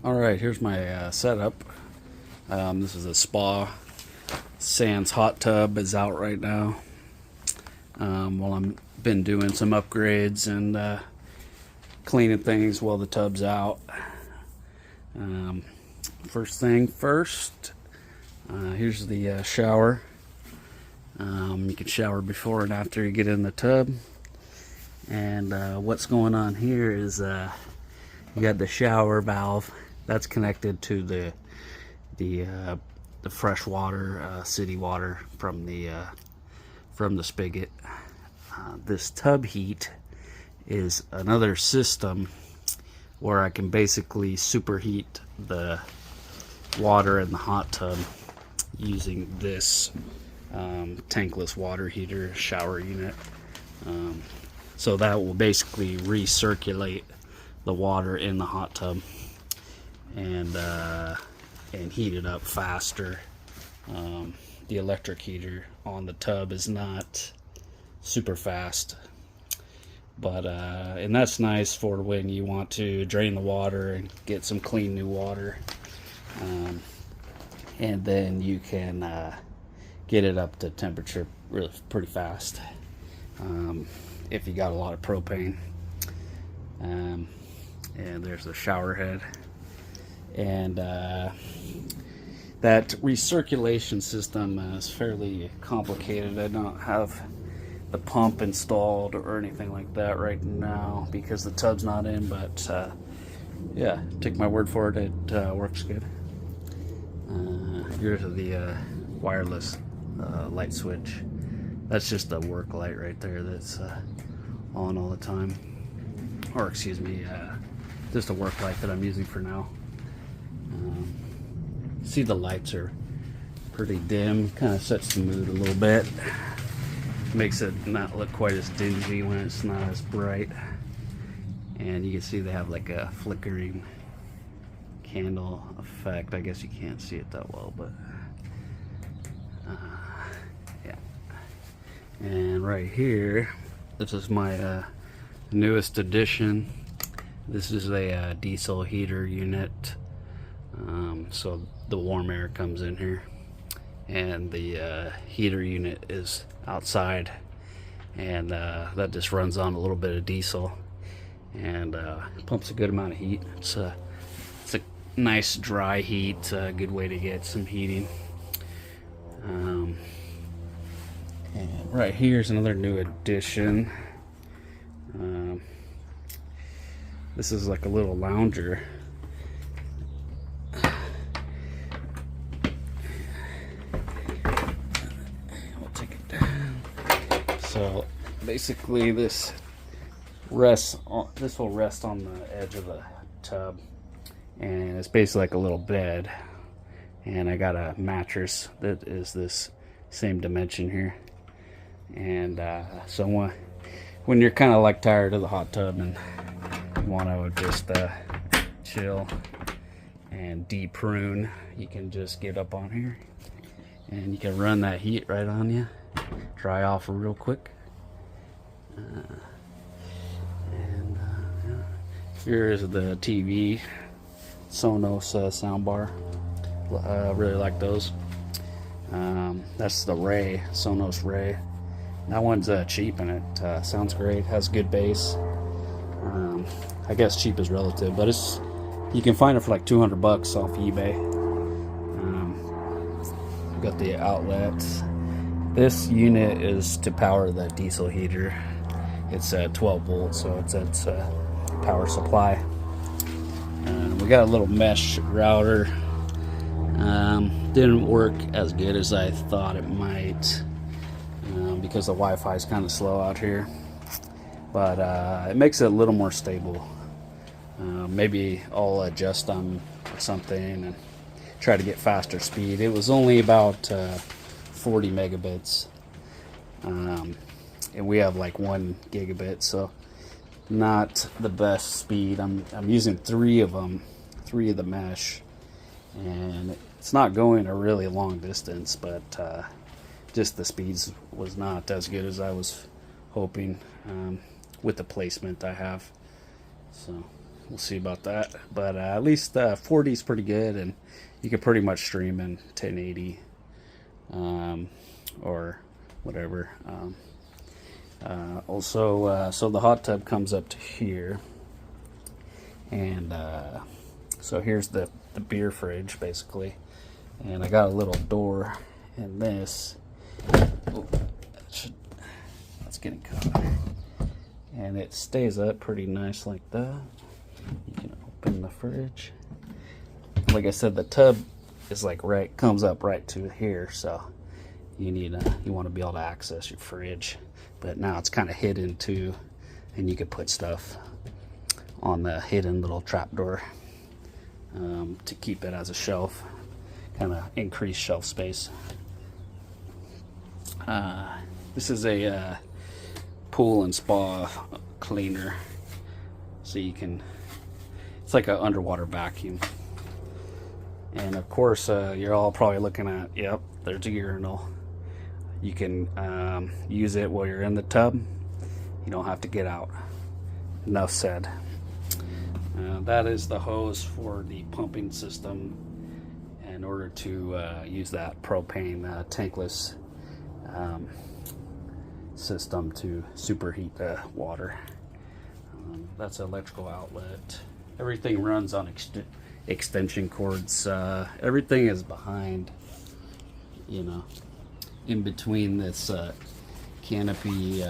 Alright, here's my setup. This is a Spa Sands hot tub is out right now. While I'm been doing some upgrades and cleaning things while the tub's out. Um, First thing first, here's the shower. You can shower before and after you get in the tub. And what's going on here is you got the shower valve that's connected to the fresh water, city water from the spigot. This tub heat is another system where I can basically superheat the water in the hot tub using this tankless water heater shower unit. So that will basically recirculate the water in the hot tub and heat it up faster. The electric heater on the tub is not super fast, but and that's nice for when you want to drain the water and get some clean new water, and then you can get it up to temperature really pretty fast. If you got a lot of propane. And there's the shower head, and that recirculation system is fairly complicated. I don't have the pump installed or anything like that right now because the tub's not in, but yeah, take my word for it, it works good. Here's the wireless light switch. That's just a work light right there that's on all the time, or excuse me, just a work light that I'm using for now. See, the lights are pretty dim, kind of sets the mood a little bit, makes it not look quite as dingy when it's not as bright. And you can see they have like a flickering candle effect. I guess you can't see it that well, but yeah. And right here, this is my newest addition. This is a diesel heater unit, so the warm air comes in here, and the heater unit is outside, and that just runs on a little bit of diesel, and pumps a good amount of heat. It's a nice dry heat, good way to get some heating. And right here's another new addition. This is like a little lounger. We'll take it down. So basically this will rest on the edge of the tub, and it's basically like a little bed, and I got a mattress that is this same dimension here. And so when you're kind of like tired of the hot tub and you want to just chill and de-prune, you can just get up on here and you can run that heat right on you, dry off real quick. Here is the TV, Sonos soundbar. Really like those. That's the Ray, Sonos Ray. That one's cheap, and it sounds great, has good bass. I guess cheap is relative, but you can find it for like 200 bucks off eBay. Got the outlets. This unit is to power the diesel heater. It's 12 volts, so it's power supply. We got a little mesh router. Didn't work as good as I thought it might, because the Wi-Fi is kind of slow out here, but it makes it a little more stable. Maybe I'll adjust them or something and try to get faster speed. It was only about 40 megabits, and we have like 1 gigabit, so not the best speed. I'm using 3 of them, 3 of the mesh, and it's not going a really long distance, but just the speeds was not as good as I was hoping with the placement I have. So we'll see about that. But at least 40 is pretty good, and you can pretty much stream in 1080 or whatever. Also, so the hot tub comes up to here, and so here's the beer fridge basically, and I got a little door in this. Oh, that's getting caught, and it stays up pretty nice like that. You can open the fridge. Like I said, the tub is like comes up right to here, so you want to be able to access your fridge. But now it's kind of hidden too, and you could put stuff on the hidden little trapdoor to keep it as a shelf, kind of increase shelf space. This is a pool and spa cleaner, so you can, it's like an underwater vacuum. And of course, you're all probably looking at, yep, there's a urinal. You can use it while you're in the tub. You don't have to get out. Enough said. That is the hose for the pumping system in order to use that propane tankless system to superheat the water. That's an electrical outlet. Everything runs on extension cords. Everything is behind, in between this canopy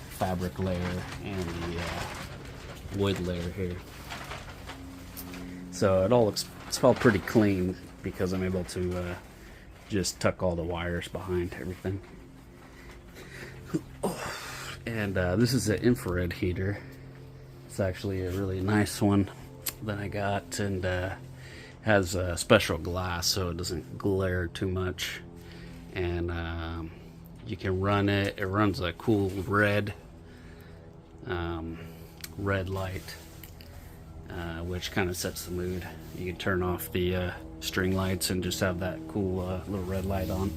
fabric layer and the wood layer here. So it's all pretty clean because I'm able to just tuck all the wires behind everything. And this is an infrared heater. It's actually a really nice one that I got, and has a special glass so it doesn't glare too much. And you can run it. It runs a cool red light, which kind of sets the mood. You can turn off the string lights and just have that cool little red light on.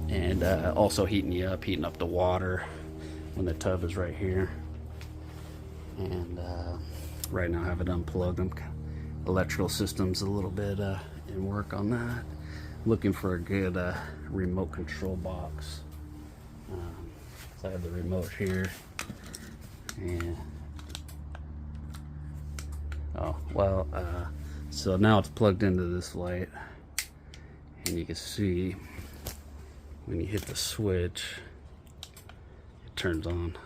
And also heating up the water when the tub is right here. And right now I have it unplugged. Electrical system's a little bit in work on that. Looking for a good remote control box. So I have the remote here. And so now it's plugged into this light, and you can see when you hit the switch, it turns on.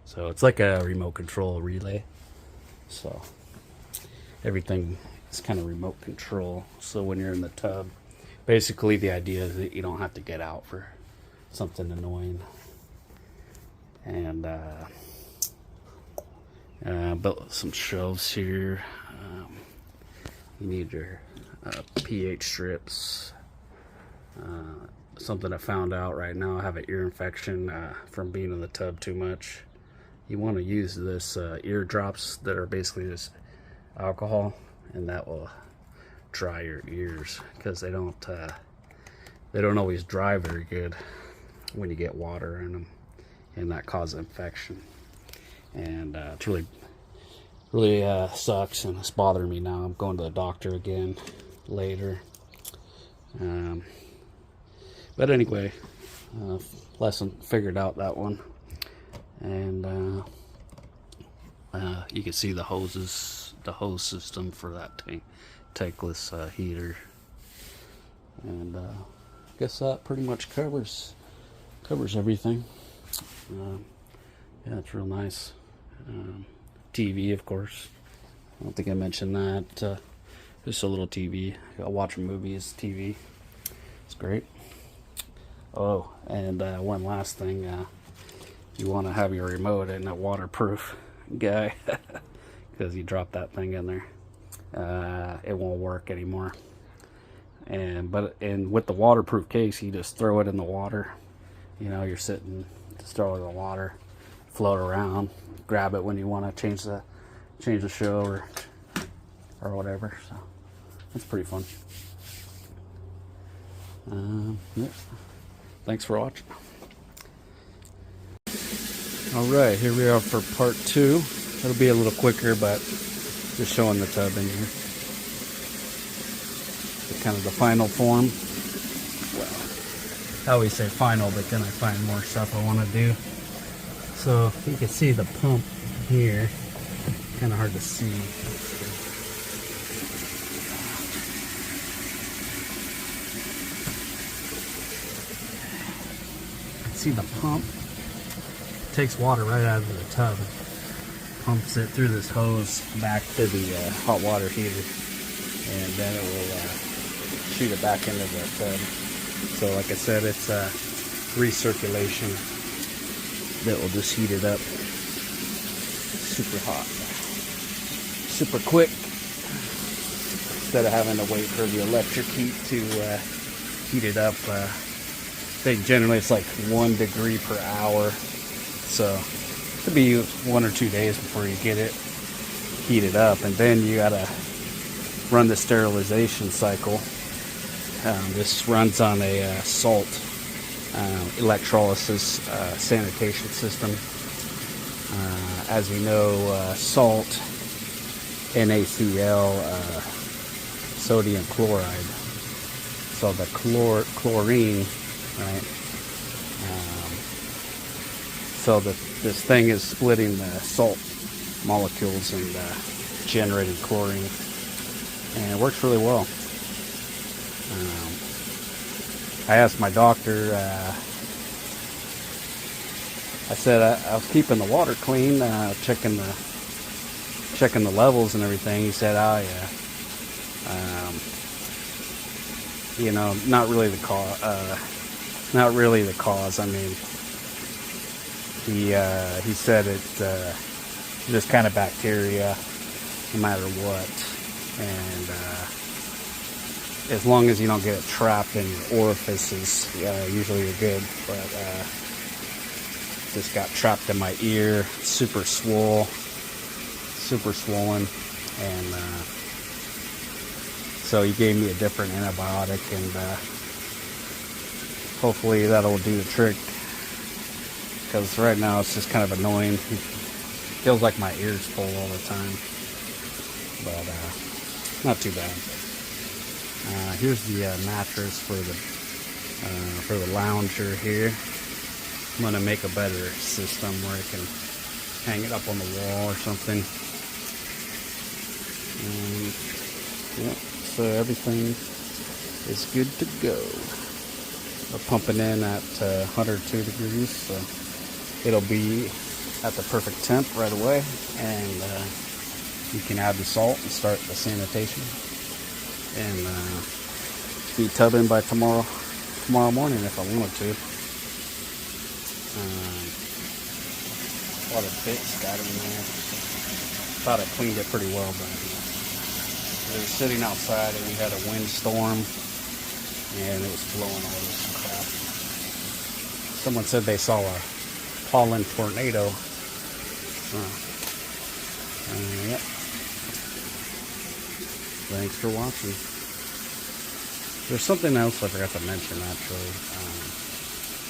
So it's like a remote control relay. So everything is kind of remote control. So when you're in the tub, basically the idea is that you don't have to get out for something annoying. And built some shelves here. You need your pH strips. Something I found out right now, I have an ear infection from being in the tub too much. You want to use this ear drops that are basically just alcohol, and that will dry your ears, because they don't always dry very good when you get water in them, and that causes infection. And it's really sucks, and it's bothering me now. I'm going to the doctor again later. But anyway, lesson figured out that one. And you can see the hose system for that tankless heater. And I guess that pretty much covers everything. Yeah, it's real nice. TV, of course. I don't think I mentioned that. Just a little TV. I watch movies, TV. It's great. Oh, and one last thing. You want to have your remote in a waterproof guy, because you drop that thing in there, it won't work anymore. And with the waterproof case, you just throw it in the water. You're sitting, just throw it in the water, float around, grab it when you want to change the show or whatever. So that's pretty fun. Yeah. Thanks for watching. Alright, here we are for part 2. It'll be a little quicker, but just showing the tub in here. Kind of the final form. Well, I always say final, but then I find more stuff I want to do. So you can see the pump here. Kind of hard to see. See the pump? It takes water right out of the tub. Pumps it through this hose back to the hot water heater. And then it will shoot it back into the tub. So like I said, it's recirculation that will just heat it up. Super hot. Super quick. Instead of having to wait for the electric heat to heat it up. I think generally it's like 1 degree per hour. So it could be 1 or 2 days before you get it heated up. And then you gotta run the sterilization cycle. This runs on a salt electrolysis sanitation system. As we know, salt, NaCl, sodium chloride. So the chlorine, right? So this thing is splitting the salt molecules and generating chlorine. And it works really well. I asked my doctor, I said I was keeping the water clean, checking the levels and everything. He said, oh yeah, you know, not really the cause. I mean, he said it's just kind of bacteria, no matter what. And as long as you don't get it trapped in your orifices, usually you're good. But just got trapped in my ear, super swollen, and so he gave me a different antibiotic, and hopefully that'll do the trick. Because right now it's just kind of annoying. It feels like my ear's full all the time, but not too bad. Here's the mattress for the lounger here. I'm gonna make a better system where I can hang it up on the wall or something. Yeah, so everything is good to go. We're pumping in at 102 degrees, so it'll be at the perfect temp right away, and you can add the salt and start the sanitation. And be tubbing by tomorrow morning if I wanted to. A lot of bits got in there. Thought I cleaned it pretty well, but we were sitting outside and we had a windstorm and it was blowing all this crap. Someone said they saw a pollen tornado. Yep. Thanks for watching. There's something else I forgot to mention, actually.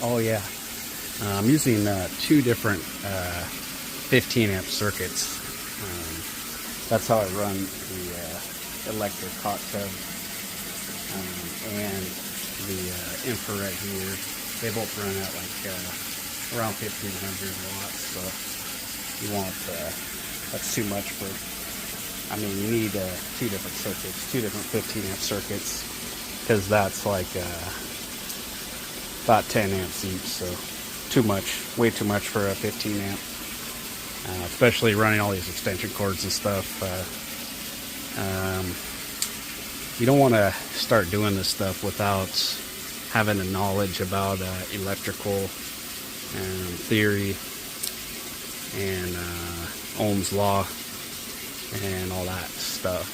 Oh yeah, I'm using 2 different 15 amp circuits. That's how I run the electric hot tub and the infrared heater. They both run at like around 1500 watts. So you want that's too much for. I mean, you need 2 different circuits, 2 different 15 amp circuits, because that's like about 10 amps each, so too much, way too much for a 15 amp, especially running all these extension cords and stuff. You don't want to start doing this stuff without having the knowledge about electrical theory and Ohm's law and all that stuff,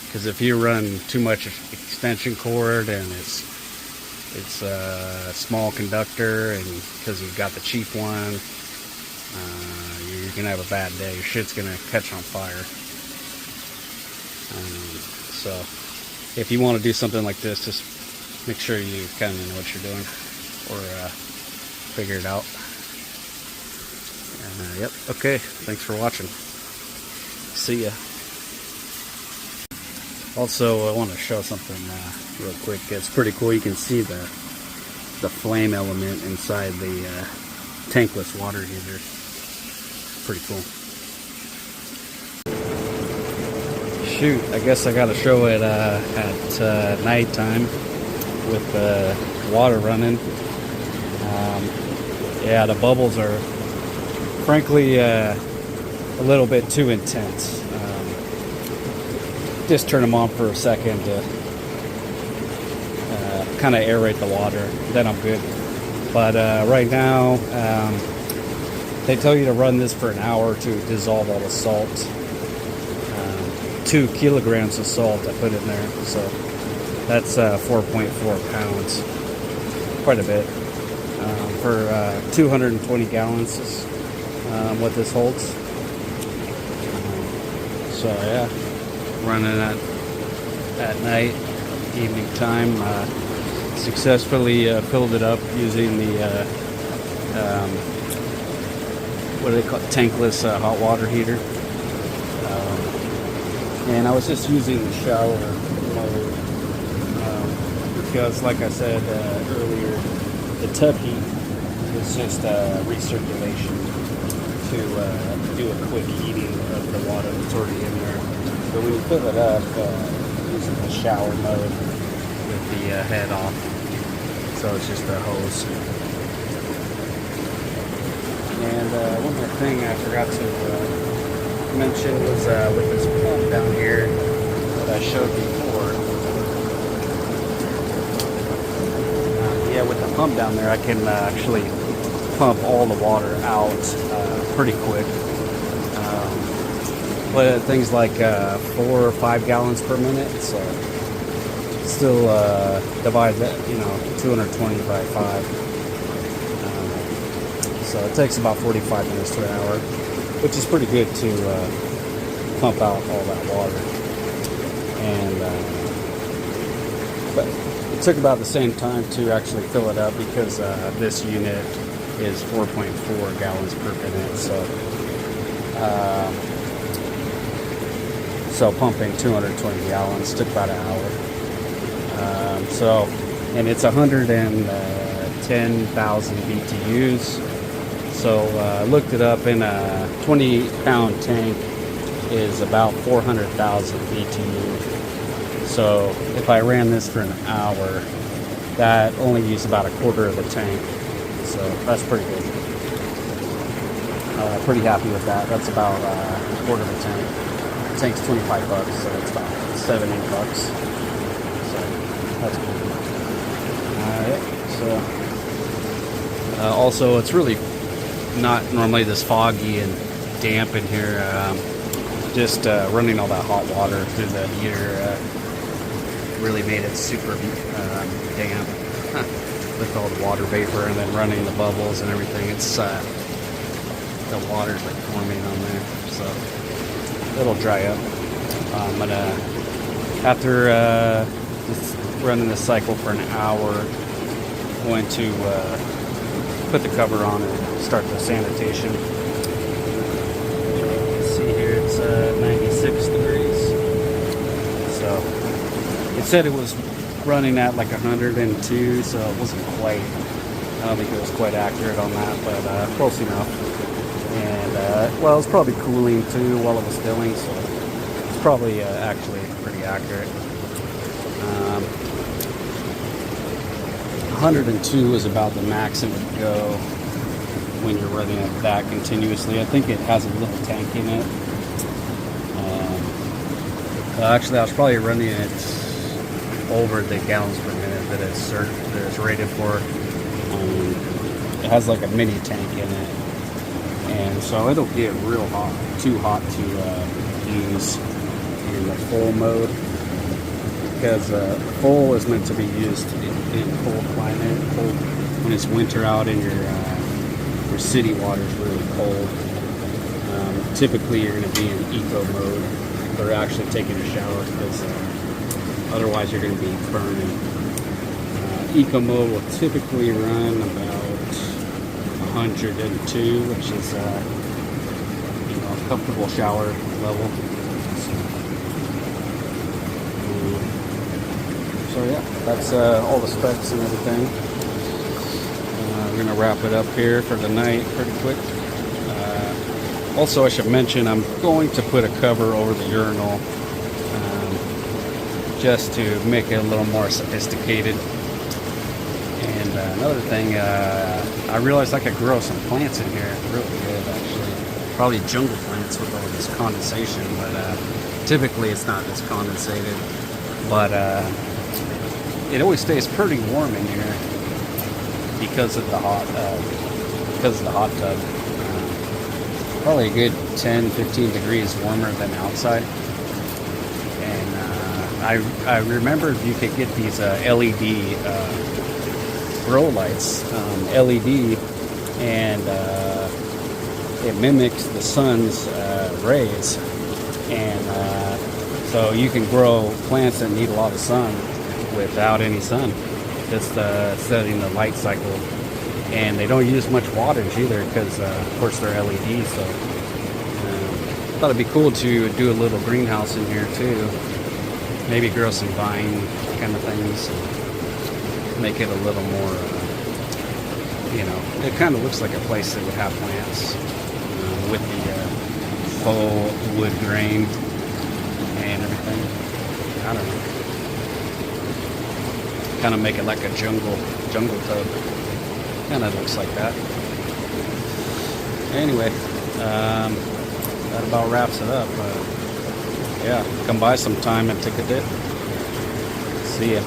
because if you run too much extension cord and it's a small conductor, and because you've got the cheap one, you're gonna have a bad day. Your shit's gonna catch on fire. So if you want to do something like this, just make sure you kind of know what you're doing, or figure it out. Yep. Okay. Thanks for watching. See ya. Also, I want to show something real quick. It's pretty cool. You can see the flame element inside the tankless water heater. Pretty cool. Shoot, I guess I got to show it at nighttime with the water running. Yeah, the bubbles are frankly a little bit too intense. Just turn them on for a second to kind of aerate the water, then I'm good. But right now, they tell you to run this for an hour to dissolve all the salt. 2 kilograms of salt I put in there, so that's 4.4 pounds, quite a bit. For 220 gallons is what this holds. So yeah, running at night, evening time. Successfully filled it up using the what do they call it? Tankless hot water heater. And I was just using the shower mode because, like I said earlier, the tub heat is just recirculation to do a quick heating of the water that's already in there. But when you fill it up using the shower mode with the head off, so it's just a hose. And one more thing I forgot to mention was with this pump down here that I showed before. Yeah, with the pump down there, I can actually pump all the water out pretty quick. But things like 4 or 5 gallons per minute, so still divide that, 220 by 5. So it takes about 45 minutes to an hour, which is pretty good to pump out all that water. And but it took about the same time to actually fill it up because this unit is 4.4 gallons per minute. So pumping 220 gallons took about an hour. And it's 110,000 BTUs. So I looked it up, and a 20-pound tank is about 400,000 BTU. So if I ran this for an hour, that only used about a quarter of the tank. So that's pretty good. Pretty happy with that. That's about a quarter of the tank. The tank's $25, so it's about $7-8. So that's cool. Alright, so also it's really not normally this foggy and damp in here. Just running all that hot water through the heater really made it super damp with all the water vapor, and then running the bubbles and everything. It's the water's like forming on there, so it'll dry up. I'm gonna, after just running the cycle for an hour, I'm going to put the cover on and start the sanitation. See here, it's 96 degrees. So it said it was running at like 102, so it wasn't quite, I don't think it was quite accurate on that, but close enough. And well, it was probably cooling too while it was filling, so it's probably actually pretty accurate. 102 is about the max it would go when you're running it that continuously. I think it has a little tank in it. Actually, I was probably running it over the gallons per minute that it's rated for. It has like a mini tank in it, and so it'll get real hot, too hot to use in the full mode, because full is meant to be used in cold climate, cold when it's winter out and your city water is really cold. Typically you're going to be in eco mode, or actually taking a shower, because otherwise you're going to be burning. Eco mode will typically run about 102, which is comfortable shower level. So yeah, that's all the specs and everything. We're gonna wrap it up here for the night pretty quick. Also, I should mention I'm going to put a cover over the urinal just to make it a little more sophisticated. And another thing, I realized I could grow some plants in here really good, actually. Probably jungle plants with all this condensation, but typically it's not this condensated. But it always stays pretty warm in here because of the hot tub. Probably a good 10-15 degrees warmer than outside. And I remember you could get these LED grow lights, LED, and it mimics the sun's rays, and so you can grow plants that need a lot of sun without any sun, just setting the light cycle. And they don't use much wattage either because of course they're LEDs. So I thought it'd be cool to do a little greenhouse in here too, maybe grow some vine kind of things, make it a little more it kind of looks like a place that would have plants with the faux wood grain and everything. I don't know, kind of make it like a jungle tub. Kind of looks like that. Anyway, that about wraps it up. Yeah, come by sometime and take a dip. See ya.